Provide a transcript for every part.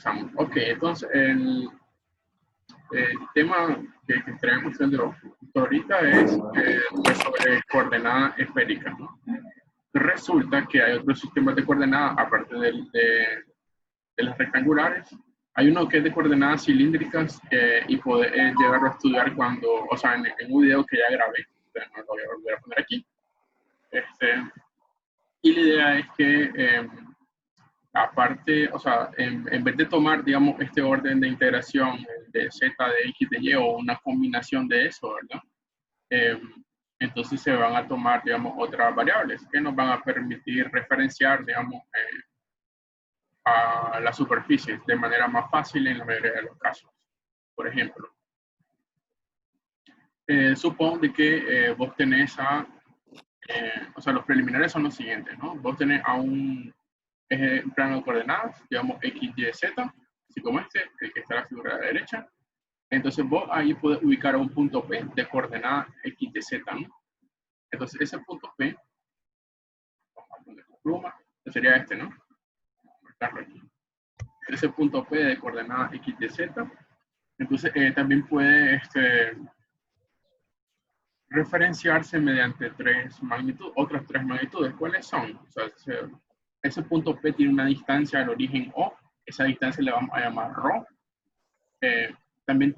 empezamos. Ok, entonces el tema que estaremos haciendo ahorita es sobre coordenadas esféricas, ¿no? Resulta que hay otros sistemas de coordenadas, aparte de las rectangulares. Hay uno que es de coordenadas cilíndricas y poder llegar a estudiar cuando, o sea, en un video que ya grabé, no lo voy a volver a poner aquí. Y la idea es que, aparte, o sea, en vez de tomar, digamos, este orden de integración de z, de x, de y, o una combinación de eso, ¿verdad? Entonces se van a tomar, digamos, otras variables que nos van a permitir referenciar, digamos, a las superficies de manera más fácil en la mayoría de los casos. Por ejemplo, supongo que vos tenés o sea, los preliminares son los siguientes, ¿no? Vos tenés a un plano de coordenadas, digamos x, y, z, así como el que está en la figura de la derecha. Entonces vos ahí puedes ubicar a un punto P de coordenada x, y, z, ¿no? Entonces ese punto P, vamos a poner con pluma, sería este, ¿no? Vamos a marcarlo aquí. Ese punto P de coordenada x, y, z. Entonces también puede referenciarse mediante otras tres magnitudes. ¿Cuáles son? O sea, ese punto P tiene una distancia al origen O, esa distancia le vamos a llamar ρ. También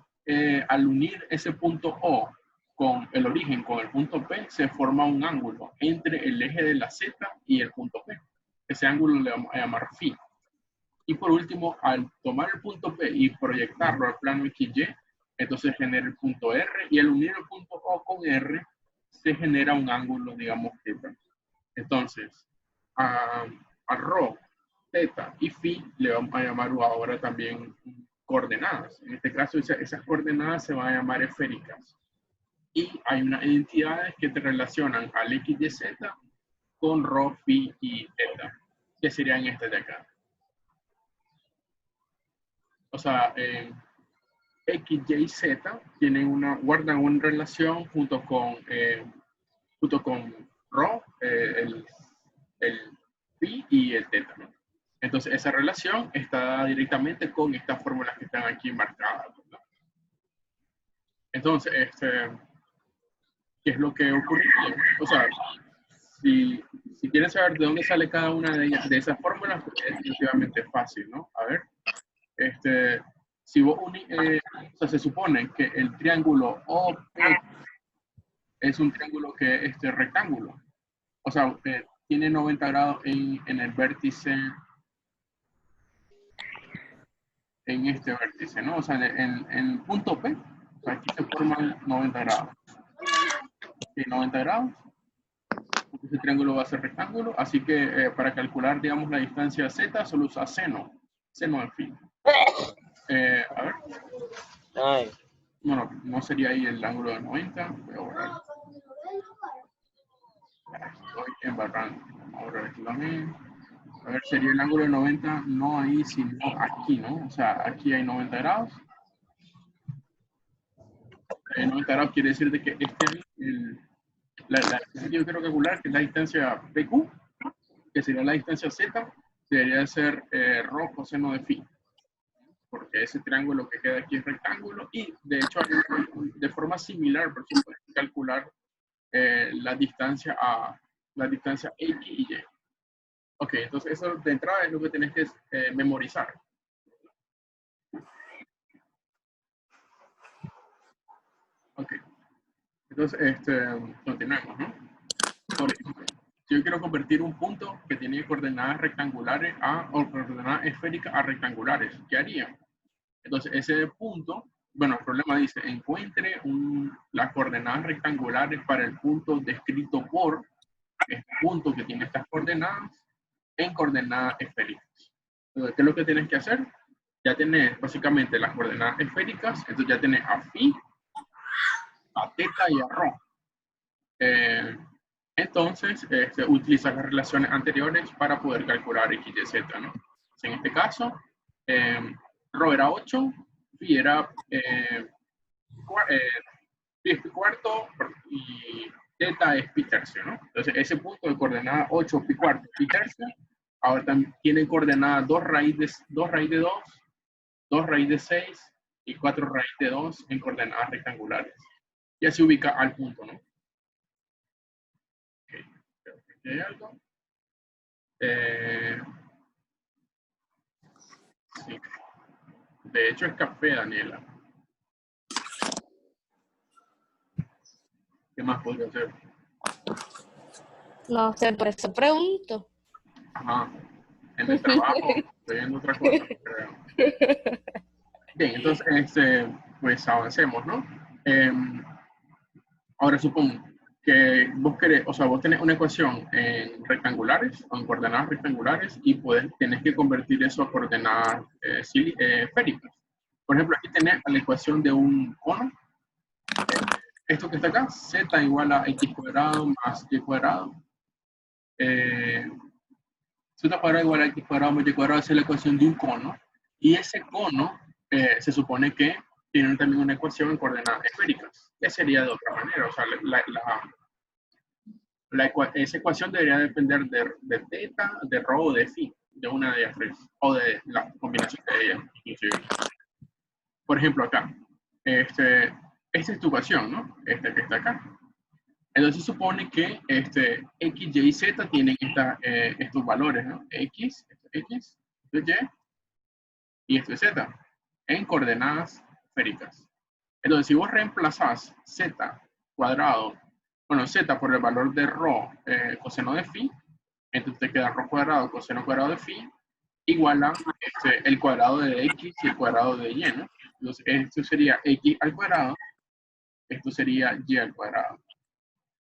al unir ese punto O con el origen, con el punto P, se forma un ángulo entre el eje de la Z y el punto P. Ese ángulo le vamos a llamar φ. Y por último, al tomar el punto P y proyectarlo al plano XY, entonces genera el punto R, y al unir el punto O con R, se genera un ángulo, digamos, θ. Entonces, a ρ, θ y φ le vamos a llamar ahora también coordenadas. En este caso, esas coordenadas se van a llamar esféricas. Y hay unas identidades que te relacionan al x, y, z con ρ, φ y θ, que serían estas de acá. O sea, X, Y, Z guardan una relación junto con ρ, el phi y el θ, ¿no? Entonces, esa relación está directamente con estas fórmulas que están aquí marcadas, ¿no? Entonces, ¿qué es lo que ocurriría? O sea, si quieren saber de dónde sale cada una de esas fórmulas, pues es definitivamente fácil, ¿no? A ver, si vos o sea, se supone que el triángulo OP es un triángulo que es rectángulo. O sea, tiene 90 grados en el vértice, en este vértice, ¿no? O sea, en el punto P, o sea, aquí se forman 90 grados. ¿Sí? 90 grados. Ese triángulo va a ser rectángulo, así que para calcular, digamos, la distancia Z, solo usa seno al fin. A ver. Ay. Bueno, no sería ahí el ángulo de 90. Voy a borrar. Estoy embarrando. Vamos a borrar aquí también. A ver, sería el ángulo de 90, no ahí, sino aquí, ¿no? O sea, aquí hay 90 grados. 90 grados quiere decir de que la distancia que yo quiero calcular, que es la distancia PQ, que sería la distancia Z, debería ser ρ coseno de phi. Porque ese triángulo que queda aquí es rectángulo, y de hecho de forma similar, por ejemplo, puedes calcular la distancia X y Y. Ok, entonces eso de entrada es lo que tenés que memorizar. Ok, entonces continuemos, ¿no? Por ejemplo, si yo quiero convertir un punto que tiene coordenadas rectangulares o coordenadas esféricas a rectangulares, ¿qué haría? Entonces ese punto, bueno, el problema dice, encuentre las coordenadas rectangulares para el punto descrito por este punto que tiene estas coordenadas en coordenadas esféricas. Entonces, ¿qué es lo que tienes que hacer? Ya tenés básicamente las coordenadas esféricas, entonces ya tenés a phi, a θ y a ρ. Entonces, utilizar las relaciones anteriores para poder calcular x, y, z, ¿no? Entonces, en este caso, ρ era 8, phi era pi es pi cuarto y θ es pi tercio, ¿no? Entonces, ese punto de coordenada 8, pi cuarto, pi tercio, ahora también tiene coordenada 2 raíz de 2 2 raíz de 6 y 4 raíz de 2 en coordenadas rectangulares. Ya se ubica al punto, ¿no? Ok, creo que aquí hay algo. Sí. De hecho es café, Daniela. ¿Qué más podría hacer? No sé, por eso pregunto. Ajá. En el trabajo estoy viendo otra cosa, creo. Bien, entonces, pues avancemos, ¿no? Ahora supongo que vos querés, o sea, vos tenés una ecuación en rectangulares o en coordenadas rectangulares y tenés que convertir eso a coordenadas esféricas. Por ejemplo, aquí tenés la ecuación de un cono. Esto que está acá, z igual a x cuadrado más y cuadrado. Z cuadrado igual a x cuadrado más y cuadrado es la ecuación de un cono. Y ese cono se supone que tiene también una ecuación en coordenadas esféricas. Que sería de otra manera. O sea, esa ecuación debería depender de teta, de rho o de phi, de una de ellas tres, o de la combinación de ellas, inclusive. Por ejemplo, acá, esta es tu ecuación, ¿no? Esta que está acá. Entonces supone que x, y, z tienen estos valores, ¿no? X, esto es y esto es z, en coordenadas esféricas. Entonces, si vos reemplazás z cuadrado, bueno, z por el valor de rho coseno de phi, entonces te queda rho cuadrado coseno cuadrado de phi igual a el cuadrado de x y el cuadrado de y, ¿no? Entonces, esto sería x al cuadrado, esto sería y al cuadrado.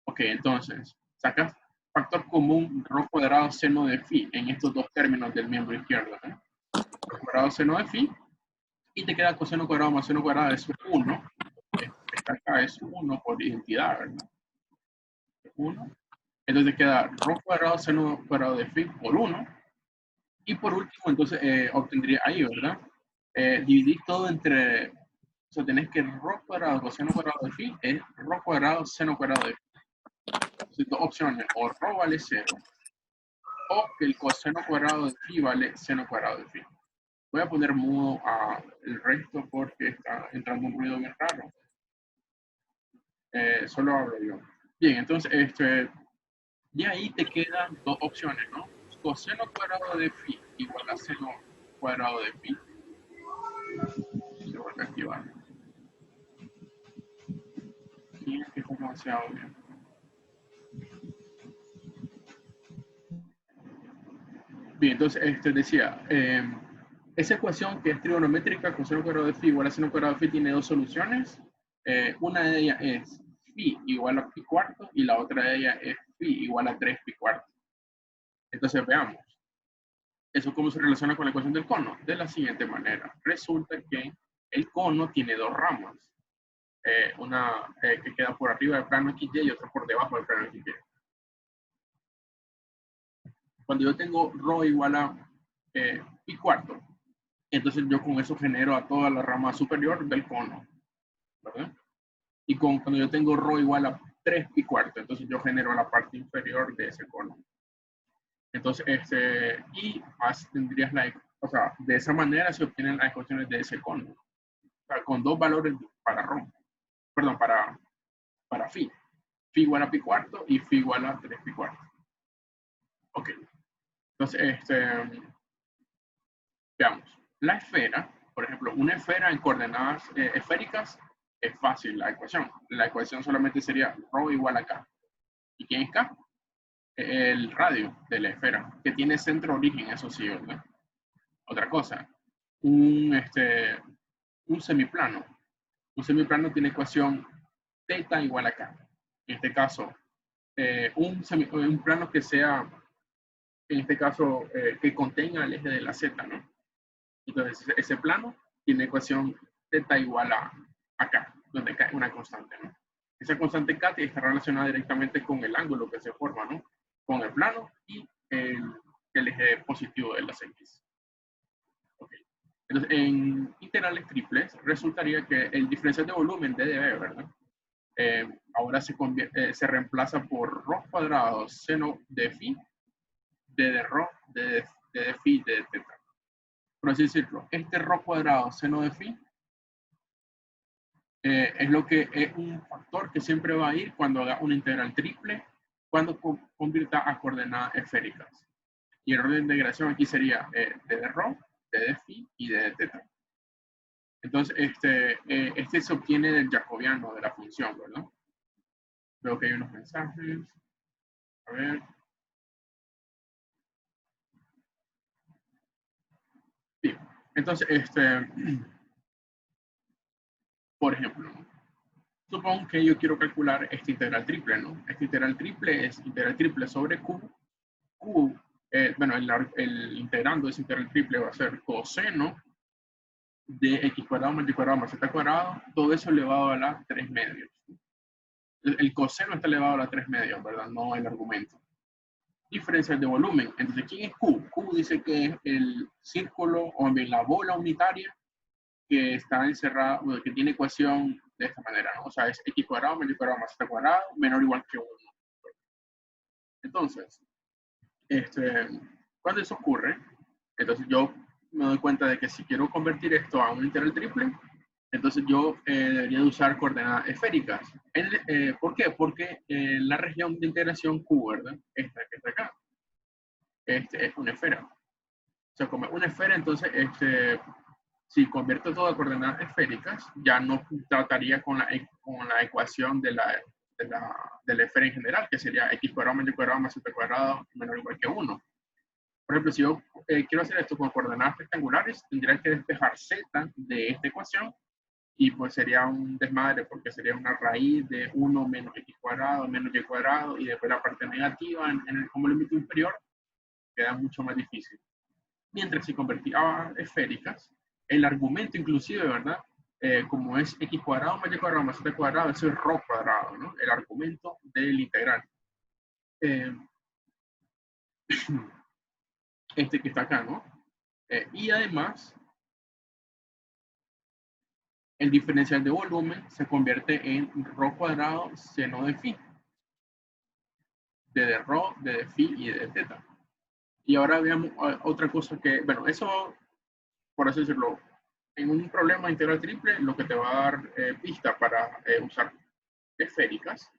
Ok, entonces, sacas factor común rho cuadrado seno de phi en estos dos términos del miembro izquierdo, ¿no? Rho cuadrado seno de phi, y te queda coseno cuadrado más seno cuadrado es 1. Esta acá es 1 por identidad, ¿verdad? 1. Entonces queda rho cuadrado seno cuadrado de phi por 1. Y por último, entonces obtendría ahí, ¿verdad? Dividir todo entre, o sea, tenés que rho cuadrado coseno cuadrado de phi es rho cuadrado seno cuadrado de phi. Entonces, dos opciones, o rho vale 0, o que el coseno cuadrado de phi vale seno cuadrado de phi. Voy a poner mudo el resto porque está entrando un ruido bien raro. Solo hablo yo. Bien, entonces, y ahí te quedan dos opciones, ¿no? Coseno cuadrado de phi igual a seno cuadrado de phi. Se vuelve a activar. Sí, es que está demasiado bien. Bien, entonces, decía, esa ecuación que es trigonométrica, coseno cuadrado de phi igual a seno cuadrado de phi, tiene dos soluciones. Una de ellas es phi igual a pi cuarto y la otra de ellas es phi igual a 3 pi cuarto. Entonces, veamos. ¿Eso cómo se relaciona con la ecuación del cono? De la siguiente manera. Resulta que el cono tiene dos ramas. Una que queda por arriba del plano XY y otra por debajo del plano XY. Cuando yo tengo rho igual a pi cuarto, entonces yo con eso genero a toda la rama superior del cono, ¿verdad? Y cuando yo tengo rho igual a 3 pi cuarto, entonces yo genero la parte inferior de ese cono. Entonces, y más tendrías o sea, de esa manera se obtienen las ecuaciones de ese cono. O sea, con dos valores para rho, perdón, para phi. Phi igual a pi cuarto y phi igual a 3 pi cuarto. Ok. Entonces, veamos. La esfera, por ejemplo, una esfera en coordenadas esféricas, es fácil la ecuación. La ecuación solamente sería rho igual a k. ¿Y quién es k? El radio de la esfera, que tiene centro-origen, eso sí, ¿verdad? Otra cosa, un semiplano. Un semiplano tiene ecuación θ igual a k. En este caso, un plano que sea, en este caso, que contenga el eje de la z, ¿no? Entonces, ese plano tiene ecuación θ igual a k, donde k es una constante, ¿no? Esa constante k está relacionada directamente con el ángulo que se forma, ¿no? Con el plano y el eje positivo de las x. Okay. Entonces, en integrales triples, resultaría que el diferencial de volumen de dB, ¿verdad? Ahora se reemplaza por rho cuadrado seno de phi, d de rho, d de phi, d de teta. por así decirlo, este rho cuadrado seno de phi es lo que es un factor que siempre va a ir cuando haga una integral triple, cuando convierta a coordenadas esféricas. Y el orden de integración aquí sería d de rho, d de phi y d de teta. Entonces, este se obtiene del jacobiano de la función, ¿verdad? Veo que hay unos mensajes. A ver. Sí. Entonces, por ejemplo, supongo que yo quiero calcular esta integral triple, ¿no? Esta integral triple es integral triple sobre q. Q, bueno, el integrando de esa integral triple va a ser coseno de x cuadrado más y cuadrado más z cuadrado, todo eso elevado a la 3 medios. El coseno está elevado a la 3 medios, ¿verdad? No el argumento. Diferencial de volumen. Entonces, ¿quién es Q? Q dice que es el círculo, o bien la bola unitaria que está encerrada, que tiene ecuación de esta manera, ¿no? O sea, es x cuadrado menos y cuadrado más z cuadrado menor o igual que 1. Entonces, cuando eso ocurre, entonces yo me doy cuenta de que si quiero convertir esto a un integral triple, entonces yo debería de usar coordenadas esféricas. ¿Por qué? Porque la región de integración Q, ¿verdad? Esta que está acá, es una esfera. O sea, como una esfera, entonces, si convierto todo a coordenadas esféricas, ya no trataría con la ecuación de la esfera en general, que sería x cuadrado menos y cuadrado más z cuadrado menor o igual que 1. Por ejemplo, si yo quiero hacer esto con coordenadas rectangulares, tendría que despejar z de esta ecuación y pues sería un desmadre porque sería una raíz de 1 menos x cuadrado menos y cuadrado y después la parte negativa como límite inferior queda mucho más difícil. Mientras si convertía a esféricas, el argumento inclusive, ¿verdad? Como es x cuadrado más y cuadrado más z cuadrado, eso es rho cuadrado, ¿no? El argumento del integral. Este que está acá, ¿no? Y además, el diferencial de volumen se convierte en rho cuadrado seno de phi. De rho, de phi y de teta. Y ahora veamos otra cosa que, bueno, eso, por así decirlo, en un problema integral triple, lo que te va a dar pista para usar esféricas,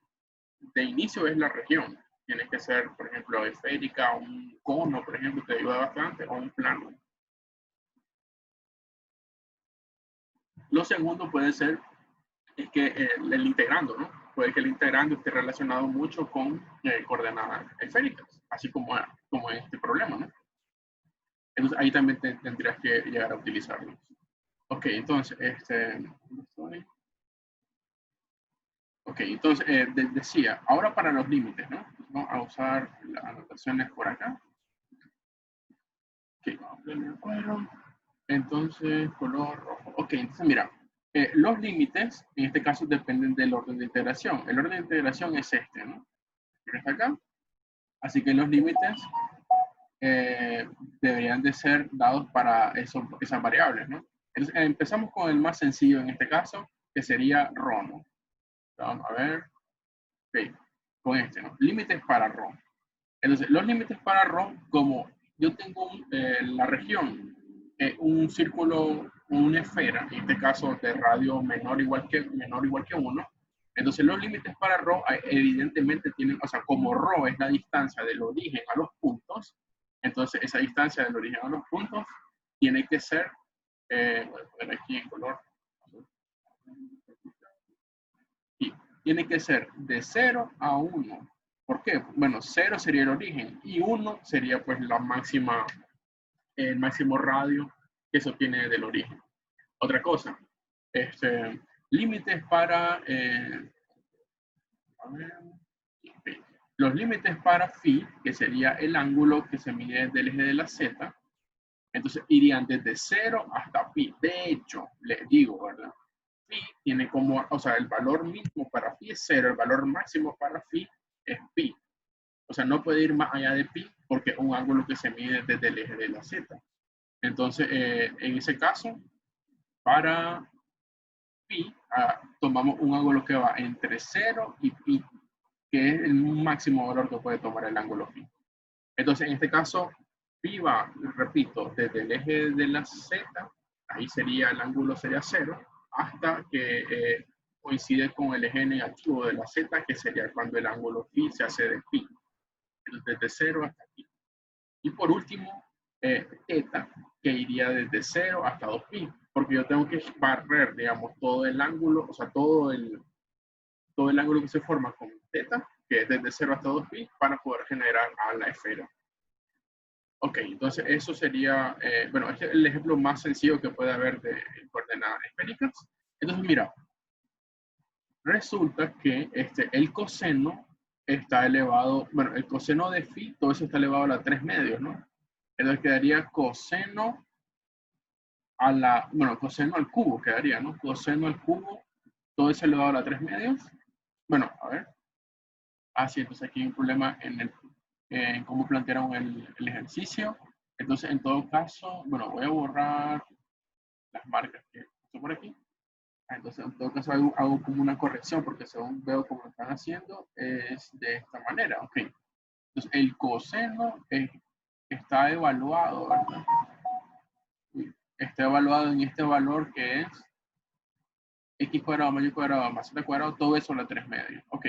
de inicio es la región. Tiene que ser, por ejemplo, esférica, un cono, por ejemplo, te ayuda bastante, o un plano. Lo segundo puede ser es que el integrando, ¿no? Puede que el integrando esté relacionado mucho con coordenadas esféricas, así como este problema, ¿no? Entonces ahí también tendrías que llegar a utilizarlo. Ok, entonces, ok, entonces decía, ahora para los límites, ¿no? Vamos a usar las anotaciones por acá. Ok, vamos a poner el cuadro. Entonces, color rojo. Ok, entonces mira, los límites, en este caso, dependen del orden de integración. El orden de integración es este, ¿no? Está acá. Así que los límites deberían de ser dados para esas variables, ¿no? Entonces, empezamos con el más sencillo en este caso, que sería rho, ¿no? Vamos a ver. Ok, con este, ¿no? Límites para rho. Entonces, los límites para rho, como yo tengo la región, un círculo, una esfera, en este caso de radio menor o igual que 1, entonces los límites para rho evidentemente tienen, o sea, como rho es la distancia del origen a los puntos, entonces esa distancia del origen a los puntos tiene que ser, voy a poner aquí en color, y tiene que ser de 0 a 1. ¿Por qué? Bueno, 0 sería el origen y 1 sería pues la máxima, el máximo radio que se obtiene del origen. Otra cosa, límites para, a ver, los límites para phi, que sería el ángulo que se mide desde el eje de la z, entonces irían desde 0 hasta pi. De hecho, les digo, ¿verdad? Phi tiene como, o sea, el valor mínimo para phi es 0, el valor máximo para phi es pi. O sea, no puede ir más allá de pi porque es un ángulo que se mide desde el eje de la z. Entonces, en ese caso, para pi, tomamos un ángulo que va entre 0 y pi, que es el máximo valor que puede tomar el ángulo phi. Entonces, en este caso, Pi va, repito, desde el eje de la Z, ahí sería, el ángulo sería 0, hasta que coincide con el eje negativo de la Z, que sería cuando el ángulo phi se hace de pi. Entonces, desde 0 hasta aquí. Y por último, θ, que iría desde 0 hasta 2pi, porque yo tengo que barrer, digamos, todo el ángulo, o sea, todo el ángulo que se forma con θ, que es desde 0 hasta 2pi, para poder generar a la esfera. Ok, entonces eso sería, bueno, este es el ejemplo más sencillo que puede haber de coordenadas esféricas. Entonces, mira, resulta que el coseno está elevado, bueno, el coseno de phi, todo eso está elevado a la 3 medios, ¿no? Entonces quedaría coseno a la, bueno, coseno al cubo quedaría, ¿no? Coseno al cubo, todo eso elevado a la 3 medios. Bueno, a ver. Ah, sí, entonces aquí hay un problema en cómo plantearon el ejercicio. Entonces, en todo caso, bueno, voy a borrar las marcas que puse por aquí. Entonces, en todo caso, hago como una corrección, porque según veo cómo lo están haciendo, es de esta manera, ¿ok? Entonces, el coseno está evaluado, ¿verdad? Está evaluado en este valor que es x cuadrado más y cuadrado más z cuadrado, todo eso a la 3 medios. Ok.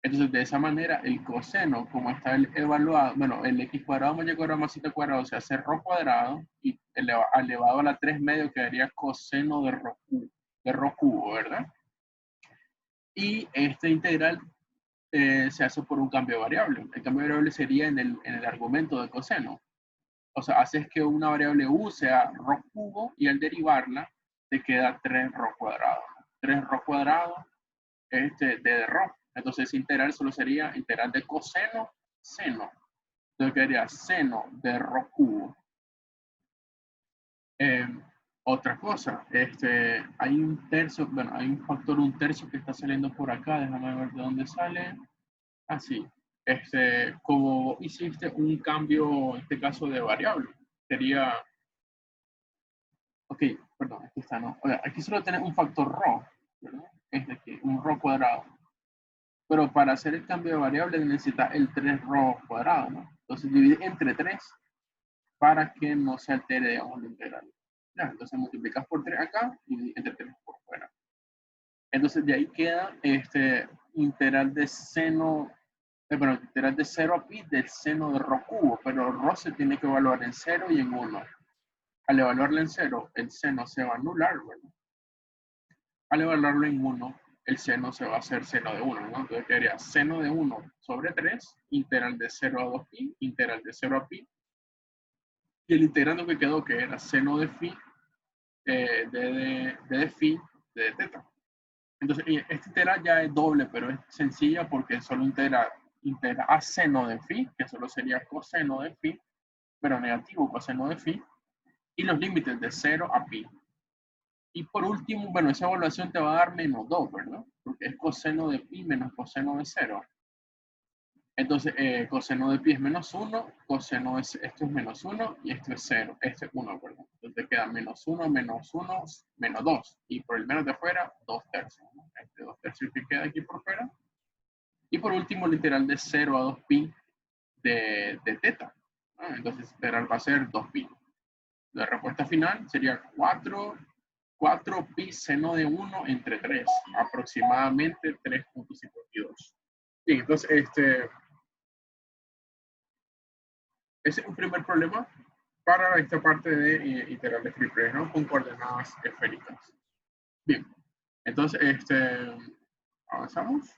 Entonces, de esa manera, el coseno, como está evaluado, bueno, el x cuadrado más y cuadrado más z cuadrado se hace rho cuadrado y elevado a la 3 medios quedaría coseno de rho cubo, ¿verdad? Y este integral se hace por un cambio de variable. El cambio de variable sería en el argumento de coseno. O sea, haces que una variable u sea rho cubo y al derivarla te queda 3 rho cuadrado. 3 rho cuadrado de rho. Entonces, ese integral solo sería integral de coseno, seno. Entonces, quedaría seno de rho cubo. Otra cosa, hay un tercio, bueno, hay un factor 1/3 que está saliendo por acá. Déjame ver de dónde sale. Así. Como hiciste un cambio, en este caso de variable, sería, ok, perdón, aquí está, ¿no? O sea, aquí solo tenés un factor rho, ¿verdad? Es de aquí, un rho cuadrado. Pero para hacer el cambio de variable necesita el 3 rho cuadrado, ¿no? Entonces divide entre 3 para que no se altere, digamos, la integral. Ya, entonces multiplicas por 3 acá y entre 3 por fuera. Entonces de ahí queda integral de seno, bueno, integral de 0 a pi del seno de rho cubo, pero rho se tiene que evaluar en 0 y en 1. Al evaluarlo en 0, el seno se va a anular, ¿verdad? Al evaluarlo en 1, el seno se va a hacer seno de 1, ¿no? Entonces quedaría seno de 1 sobre 3, integral de 0 a 2pi, integral de 0 a pi, y el integrando que quedó, que era seno de phi, de phi, de teta. Entonces, esta integral ya es doble, pero es sencilla porque solo integra a seno de phi, que solo sería coseno de phi, pero negativo coseno de phi, y los límites de 0 a pi. Y por último, bueno, esa evaluación te va a dar menos 2, ¿verdad? Porque es coseno de pi menos coseno de 0. Entonces, coseno de pi es menos 1, coseno de esto es menos 1 y esto es 0, este es 1, perdón. Entonces queda menos 1, menos 1, menos 2. Y por el menos de afuera, 2/3. ¿No? 2/3 que queda aquí por fuera. Y por último, el integral de 0 a 2pi de teta. ¿No? Entonces, el integral va a ser 2pi. La respuesta final sería 4 pi seno de 1 entre 3, aproximadamente 3.52. Bien, entonces ese es un primer problema para esta parte de integrales triples, ¿no? Con coordenadas esféricas. Bien, entonces avanzamos.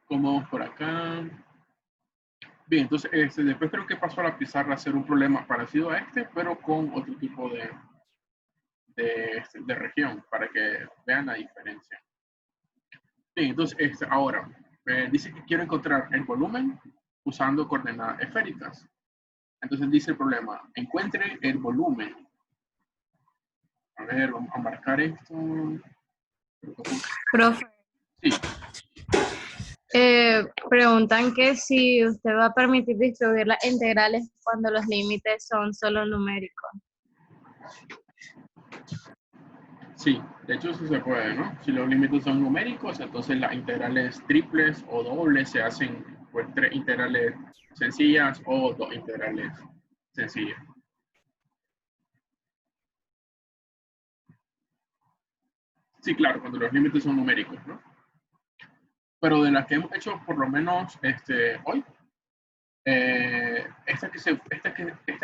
¿Cómo vamos por acá? Bien, entonces después creo que pasó a la pizarra a hacer un problema parecido a pero con otro tipo de región, para que vean la diferencia. Bien, entonces ahora, dice que quiero encontrar el volumen usando coordenadas esféricas. Entonces dice el problema, encuentre el volumen. A ver, vamos a marcar esto. Profe, Sí, preguntan que si usted va a permitir distribuir las integrales cuando los límites son solo numéricos. Sí, de hecho sí se puede, ¿no? Si los límites son numéricos, entonces las integrales triples o dobles se hacen pues 3 integrales sencillas o 2 integrales sencillas. Sí, claro, cuando los límites son numéricos, ¿no? Pero de las que hemos hecho por lo menos hoy, esta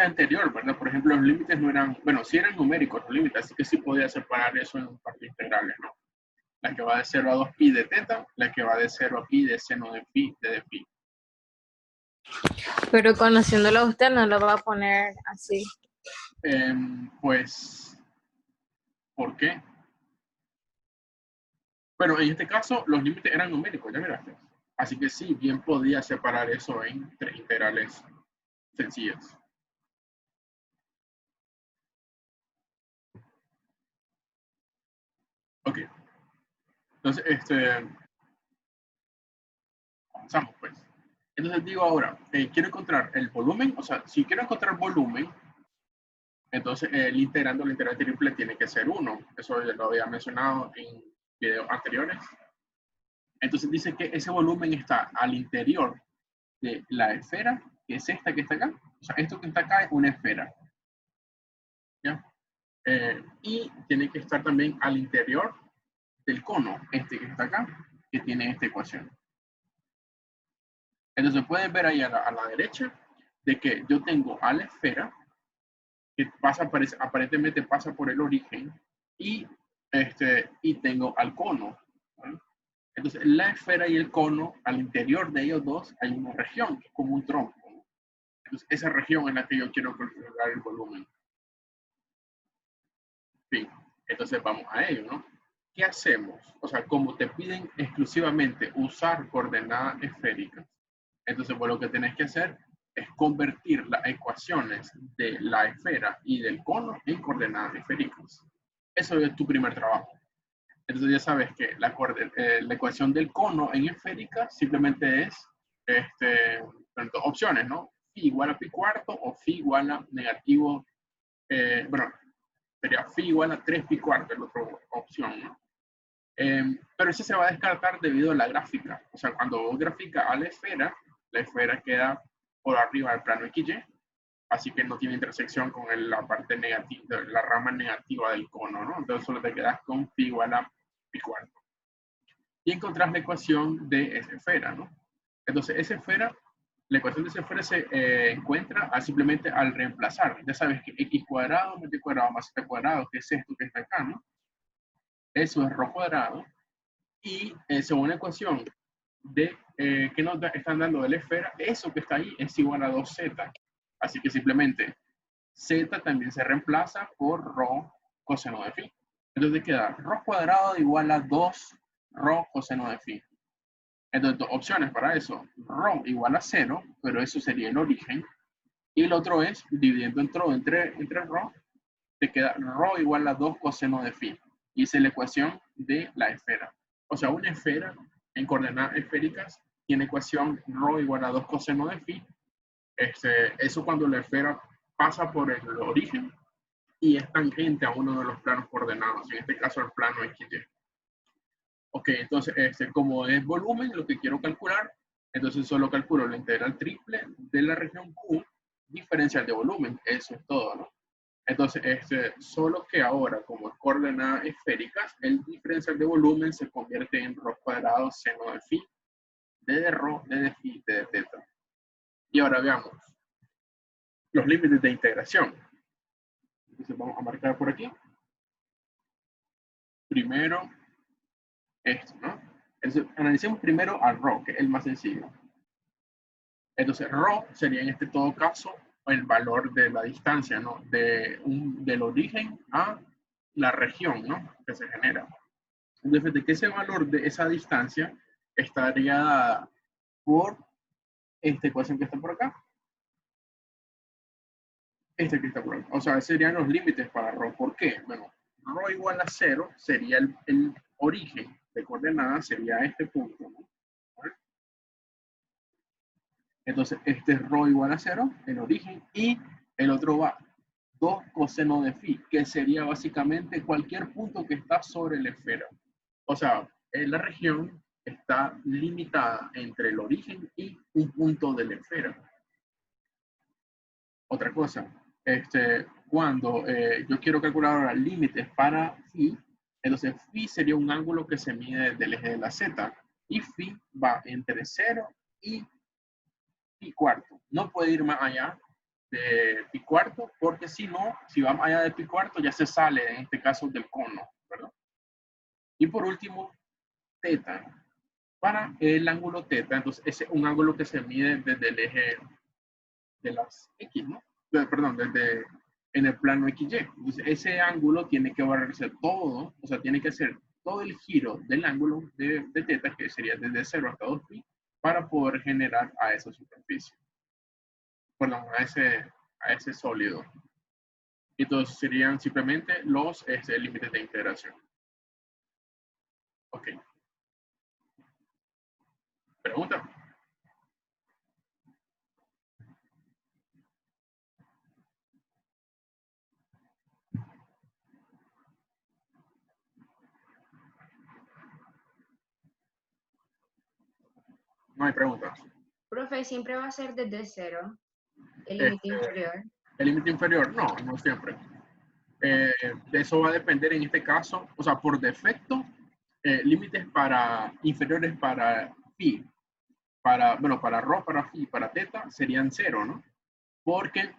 anterior, ¿verdad? Por ejemplo, los límites no eran, bueno, sí eran numéricos los límites, así que sí podía separar eso en partes integrales, ¿no? La que va de 0 a 2pi de teta, la que va de 0 a pi de seno de pi de pi. Pero conociéndolo a usted no lo va a poner así. Pues, ¿por qué? Bueno, en este caso los límites eran numéricos, ya miraste. Así que sí, bien podía separar eso en 3 integrales sencillas. Ok, entonces, avanzamos pues. Entonces digo ahora, quiero encontrar el volumen, o sea, si quiero encontrar volumen, entonces el integrando la integral triple tiene que ser 1. Eso ya lo había mencionado en videos anteriores. Entonces dice que ese volumen está al interior de la esfera, que es esta que está acá. O sea, esto que está acá es una esfera. ¿Ya? Y tiene que estar también al interior del cono, este que está acá, que tiene esta ecuación. Entonces pueden ver ahí a la derecha de que yo tengo a la esfera que pasa, aparentemente pasa por el origen y, y tengo al cono. ¿Vale? Entonces la esfera y el cono, al interior de ellos dos hay una región, que es como un tronco. Entonces esa región es la que yo quiero calcular el volumen. Sí. Entonces vamos a ello, ¿no? ¿Qué hacemos? O sea, como te piden exclusivamente usar coordenadas esféricas, entonces pues, lo que tenés que hacer es convertir las ecuaciones de la esfera y del cono en coordenadas esféricas. Eso es tu primer trabajo. Entonces ya sabes que la ecuación del cono en esférica simplemente es dos opciones, ¿no? Phi igual a pi cuarto o phi igual a negativo, bueno, sería phi igual a 3 pi cuarto, es la otra opción, ¿no? Pero ese se va a descartar debido a la gráfica. O sea, cuando vos graficas a la esfera queda por arriba del plano XY, así que no tiene intersección con la parte negativa, la rama negativa del cono, ¿no? Entonces solo te quedas con phi igual a pi cuarto. Y encontrás la ecuación de esa esfera, ¿no? Entonces, esa esfera, la ecuación de esa esfera se encuentra simplemente al reemplazar. Ya sabes que x cuadrado más y cuadrado más z cuadrado, que es esto que está acá, ¿no? Eso es rho cuadrado. Y según la ecuación que nos están dando de la esfera, eso que está ahí es igual a 2z. Así que simplemente z también se reemplaza por rho coseno de phi. Entonces queda rho cuadrado igual a 2 rho coseno de phi. Entonces, dos opciones para eso. Rho igual a 0, pero eso sería el origen. Y el otro es, dividiendo entre rho, te queda rho igual a 2 coseno de phi. Y esa es la ecuación de la esfera. O sea, una esfera en coordenadas esféricas tiene ecuación rho igual a 2 coseno de phi. Eso cuando la esfera pasa por el origen y es tangente a uno de los planos coordenados, en este caso el plano XY. Ok, entonces, como es volumen lo que quiero calcular, entonces solo calculo la integral triple de la región Q, diferencial de volumen, eso es todo, ¿no? Entonces, solo que ahora, como es coordenadas esféricas, el diferencial de volumen se convierte en rho cuadrado seno de phi, d de rho, d de phi, d de teta. Y ahora veamos los límites de integración. Entonces vamos a marcar por aquí. Primero, esto, ¿no? Entonces, analicemos primero al rho, que es el más sencillo. Entonces, rho sería en todo caso el valor de la distancia, ¿no? Del origen a la región, ¿no? Que se genera. Entonces, de que ese valor de esa distancia estaría dada por esta ecuación que está por acá. Este que está por acá. O sea, serían los límites para rho. ¿Por qué? Bueno, rho igual a 0 sería el origen de coordenadas, sería este punto, ¿no? Entonces, este es rho igual a 0, el origen, y el otro va 2 coseno de phi, que sería básicamente cualquier punto que está sobre la esfera. O sea, la región está limitada entre el origen y un punto de la esfera. Otra cosa, cuando yo quiero calcular ahora límites para phi, entonces phi sería un ángulo que se mide del eje de la z, y phi va entre 0 y pi cuarto. No puede ir más allá de pi cuarto, porque si no, si va más allá de pi cuarto, ya se sale, en este caso, del cono, ¿verdad? Y por último, teta. Para el ángulo teta, entonces ese es un ángulo que se mide desde el eje de las X, ¿no? Perdón, desde en el plano XY. Entonces ese ángulo tiene que barrerse todo, o sea, tiene que hacer todo el giro del ángulo de teta, que sería desde 0 hasta 2pi, para poder generar a esa superficie. Perdón, a ese sólido. Entonces serían simplemente los límites de integración. Ok. Pregunta. No hay preguntas. Profe, siempre va a ser desde 0, el límite inferior. El límite inferior, no, no siempre. De eso va a depender en este caso, o sea, por defecto, límites inferiores para phi, para rho, para phi, para teta, serían 0, ¿no? Porque,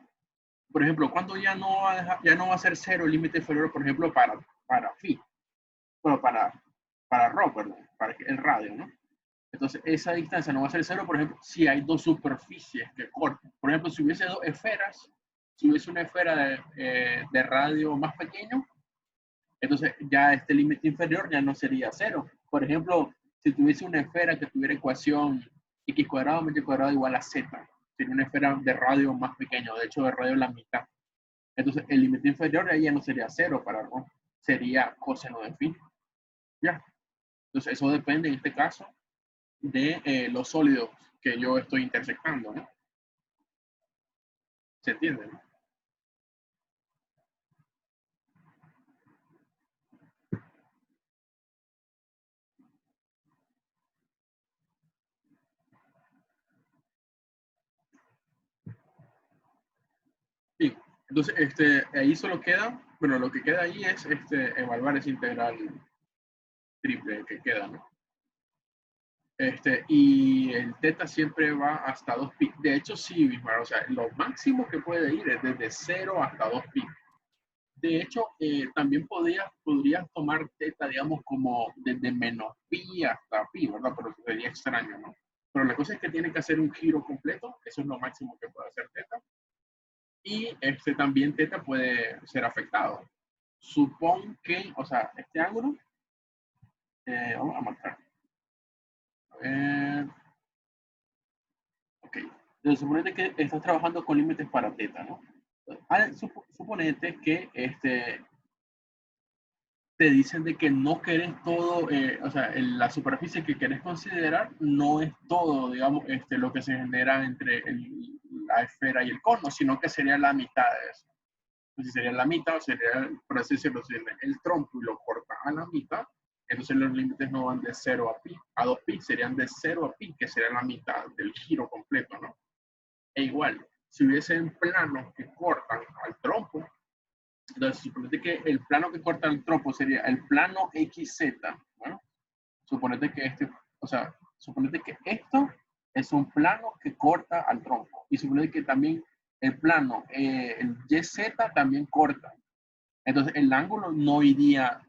por ejemplo, cuando ya no va a ser 0 el límite inferior, por ejemplo, para phi, bueno, para rho, perdón, para el radio, ¿no? Entonces, esa distancia no va a ser 0, por ejemplo, si hay 2 superficies que cortan. Por ejemplo, si hubiese 2 esferas, si hubiese una esfera de radio más pequeño, entonces ya este límite inferior ya no sería 0. Por ejemplo, si tuviese una esfera que tuviera ecuación x cuadrado más y cuadrado igual a z, sería una esfera de radio más pequeño, de hecho de radio la mitad. Entonces el límite inferior ahí ya no sería 0 para rho, sería coseno de phi. Ya. Entonces eso depende en este caso de los sólidos que yo estoy intersectando, ¿no? ¿Se entiende, no? Sí. Entonces, ahí solo queda, bueno, lo que queda ahí es evaluar esa integral triple que queda, ¿no? Y el teta siempre va hasta 2pi. De hecho, sí, Bismarck, o sea, lo máximo que puede ir es desde 0 hasta 2pi. De hecho, también podrías tomar teta, digamos, como desde menos pi hasta pi, ¿verdad? Pero sería extraño, ¿no? Pero la cosa es que tiene que hacer un giro completo, eso es lo máximo que puede hacer teta. Y también teta puede ser afectado. Supón que, o sea, este ángulo, vamos a marcar. Ok. Entonces, suponete que estás trabajando con límites para teta, ¿no? Suponete que te dicen de que no querés todo, o sea, la superficie que querés considerar no es todo, digamos, lo que se genera entre la esfera y el cono, sino que sería la mitad de eso. Entonces, si sería la mitad, o sería, por así decirlo, si el trompo y lo corta a la mitad, entonces los límites no van de 0 a pi, a 2pi, serían de 0 a pi, que sería la mitad del giro completo, ¿no? E igual, si hubiesen planos que cortan al trompo, entonces suponete que el plano que corta el trompo sería el plano XZ, ¿no? Suponete que o sea, suponete que esto es un plano que corta al trompo. Y suponete que también el plano, el YZ también corta. Entonces el ángulo no iría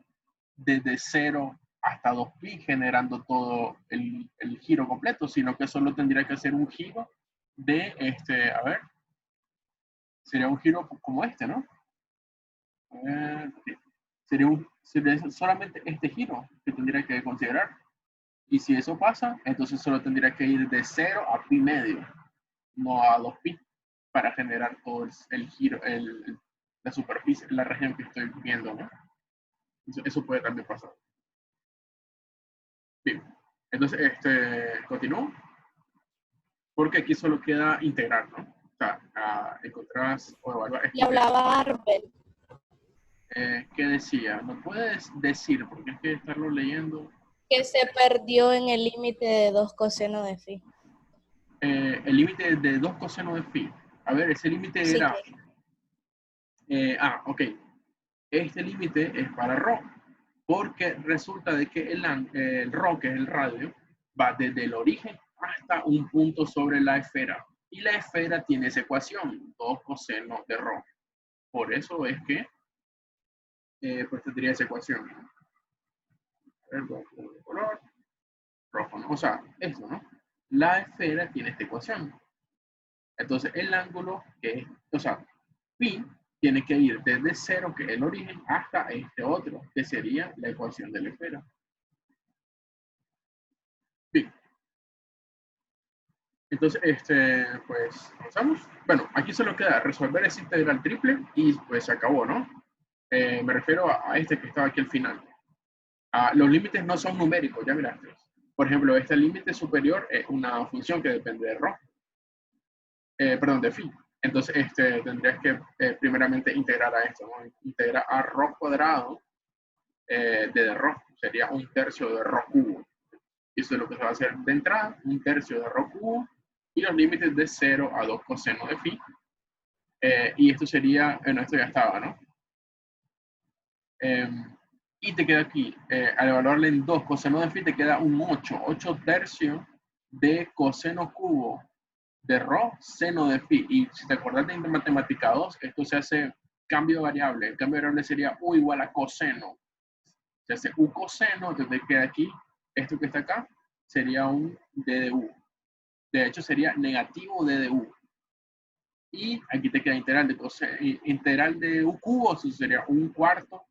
desde 0 hasta 2pi generando todo el giro completo, sino que solo tendría que hacer un giro de, a ver, sería un giro como ¿no? Sería solamente este giro que tendría que considerar. Y si eso pasa, entonces solo tendría que ir de 0 a pi medio, no a 2pi, para generar todo el giro, la superficie, la región que estoy viendo, ¿no? Eso puede también pasar. Bien, entonces, continúo, porque aquí solo queda integrar, ¿no? sea, encontrabas o evaluabas. Y hablaba Arbel. ¿Qué decía? ¿No puedes decir? Porque es que estarlo leyendo. Que se perdió en el límite de 2 coseno de phi. El límite de 2 cosenos de phi. A ver, ese límite Sí, era... ok. Este límite es para ρ, porque resulta de que el ρ, que es el radio, va desde el origen hasta un punto sobre la esfera. Y la esfera tiene esa ecuación, 2 cosenos de ρ. Por eso es que pues tendría esa ecuación. A ver, de color rojo, ¿no? O sea, esto, ¿no? La esfera tiene esta ecuación. Entonces, el ángulo que es, o sea, pi tiene que ir desde 0, que es el origen, hasta este otro, que sería la ecuación de la esfera. Pi. Entonces, pues, avanzamos. Bueno, aquí solo queda resolver esa integral triple y pues se acabó, ¿no? Me refiero a este que estaba aquí al final. Los límites no son numéricos, ya miraste. Por ejemplo, este límite superior es una función que depende de ρ. Perdón, de phi. Entonces, tendrías que primeramente integrar a esto, ¿no? Integrar a ρ cuadrado de ρ. Sería 1/3 de ρ cubo. Y eso es lo que se va a hacer de entrada, 1/3 de ρ cubo. Y los límites de 0 a 2 coseno de phi. Y esto sería, bueno, esto ya estaba, ¿no? Y te queda aquí, al evaluarle en 2 coseno de phi, te queda un 8/3 de coseno cubo de ρ seno de phi. Y si te acuerdas de matemática 2, esto se hace cambio de variable. El cambio de variable sería u igual a coseno. Se hace u coseno, entonces te queda aquí, esto que está acá, sería un d de u. De hecho, sería negativo d de u. Y aquí te queda integral de u cubo, eso sería 1/4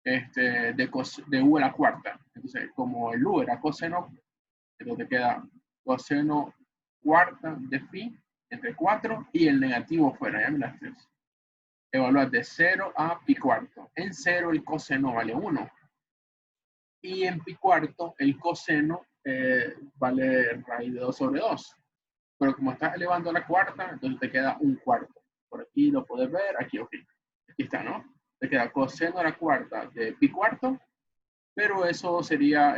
de u a la cuarta. Entonces, como el u era coseno, entonces te queda coseno cuarta de phi entre 4 y el negativo fuera, ya me las tres. Evaluar de 0 a pi cuarto. En 0 el coseno vale 1. Y en pi cuarto el coseno vale raíz de 2 sobre 2. Pero como estás elevando a la cuarta, entonces te queda 1/4. Por aquí lo puedes ver, aquí, ok. Aquí está, ¿no? Te queda coseno a la cuarta de pi cuarto, pero eso sería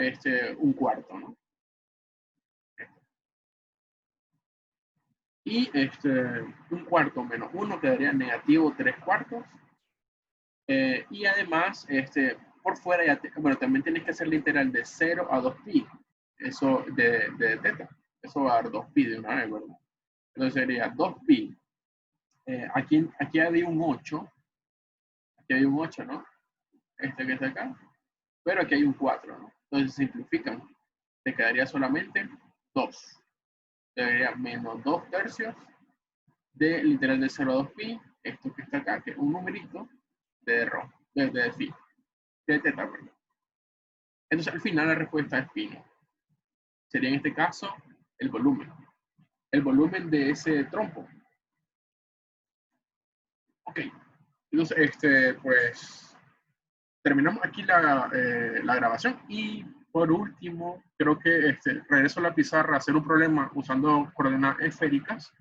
1/4, ¿no? Y 1/4 menos 1 quedaría negativo 3/4. Y además, por fuera, bueno, también tienes que hacer la integral de 0 a 2pi. Eso de teta. Eso va a dar 2pi de una vez, ¿verdad? Entonces sería 2pi. Aquí hay un 8. Aquí hay un 8, ¿no? Este que está acá. Pero aquí hay un 4, ¿no? Entonces simplifican. Te quedaría solamente 2. Te quedaría menos 2/3 del integral de 0 a 2pi. Esto que está acá, que es un numerito de ρ, de phi. De teta, perdón. Entonces al final la respuesta es pi, ¿no? Sería en este caso el volumen. El volumen de ese trompo. Ok. Entonces, pues terminamos aquí la grabación y por último, creo que regreso a la pizarra a hacer un problema usando coordenadas esféricas,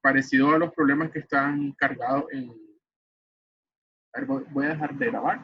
parecido a los problemas que están cargados en... A ver, voy a dejar de grabar.